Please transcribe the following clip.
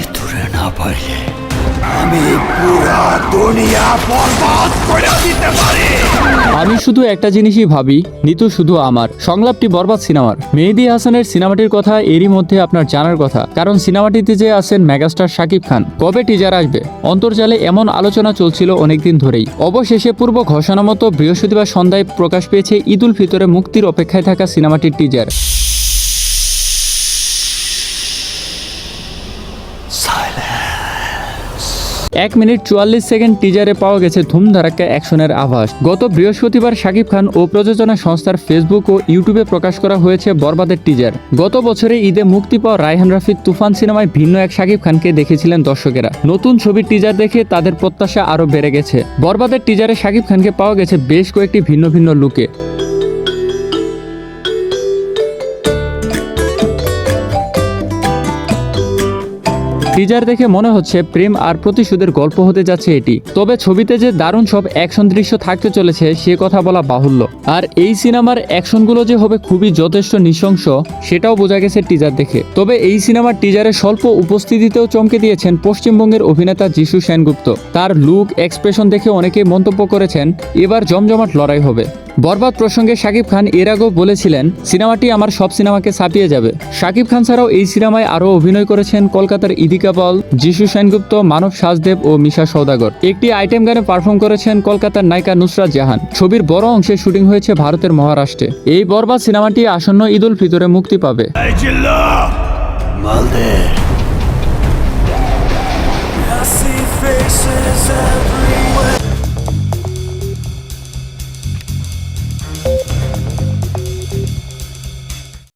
ভিতরে না পারলে আমি পুরা দুনিয়া বরবাদ করে দিতে পারি। আমি শুধু একটা জিনিসই ভাবি, নিতু শুধু আমার। সংলাপটি বরবাদ সিনেমার। মেহেদী হাসানের সিনেমাটির কথা এরই মধ্যে আপনার জানার কথা, কারণ সিনেমাটিতে যে আছেন মেগাস্টার শাকিব খান। কবে টিজার আসবে? অন্তর্জালে এমন আলোচনা চলছিল অনেকদিন ধরেই। অবশেষে পূর্ব ঘোষণা মতো বৃহস্পতিবার সন্ধ্যায় প্রকাশ পেয়েছে ঈদ উল ফিতরে মুক্তির অপেক্ষায় থাকা সিনেমাটির টিজার। 1 মিনিট 44 সেকেন্ড টিজারে পাওয়া গেছে ধুমধারাক্কা অ্যাকশনের আভাস। গত বৃহস্পতিবার শাকিব খান ও প্রযোজনা সংস্থার ফেসবুক ও ইউটিউবে প্রকাশ করা হয়েছে বরবাদের টিজার। গত বছরে ঈদে মুক্তি পাওয়া রায়হান রাফির তুফান সিনেমায় ভিন্ন এক শাকিব খানকে দেখেছিলেন দর্শকেরা। নতুন ছবির টিজার দেখে তাদের প্রত্যাশা আরো বেড়ে গেছে। বরবাদের টিজারে শাকিব খানকে পাওয়া গেছে বেশ কয়েকটি ভিন্ন ভিন্ন লুকে। টিজার দেখে মনে হচ্ছে প্রেম আর প্রতিশোধের গল্প হতে যাচ্ছে এটি। তবে ছবিতে যে দারুণ সব অ্যাকশন দৃশ্য থাকতে চলেছে সে কথা বলা বাহুল্য। আর এই সিনেমার অ্যাকশনগুলো যে হবে খুবই যথেষ্ট নৃশংস সেটাও বোঝা গেছে টিজার দেখে। তবে এই সিনেমার টিজারে স্বল্প উপস্থিতিতেও চমকে দিয়েছেন পশ্চিমবঙ্গের অভিনেতা যিশু সেনগুপ্ত। তার লুক এক্সপ্রেশন দেখে অনেকেই মন্তব্য করেছেন এবার জমজমাট লড়াই হবে। বরবাদ প্রসঙ্গে শাকিব খান এর আগেও বলেছিলেন সিনেমাটি আমার সব সিনেমাকে ছাপিয়ে যাবে। শাকিব খান ছাড়াও এই সিনেমায় আরও অভিনয় করেছেন কলকাতার ইদিকা পল, যিশু সেনগুপ্ত, মানব সাজদেব ও মিশা সওদাগর। একটি আইটেম গানে পারফর্ম করেছেন কলকাতার নায়িকা নুসরাত জাহান। ছবির বড় অংশে শুটিং হয়েছে ভারতের মহারাষ্ট্রে। এই বরবাদ সিনেমাটি আসন্ন ঈদ উল ফিতরে মুক্তি পাবে। I see faces everywhere.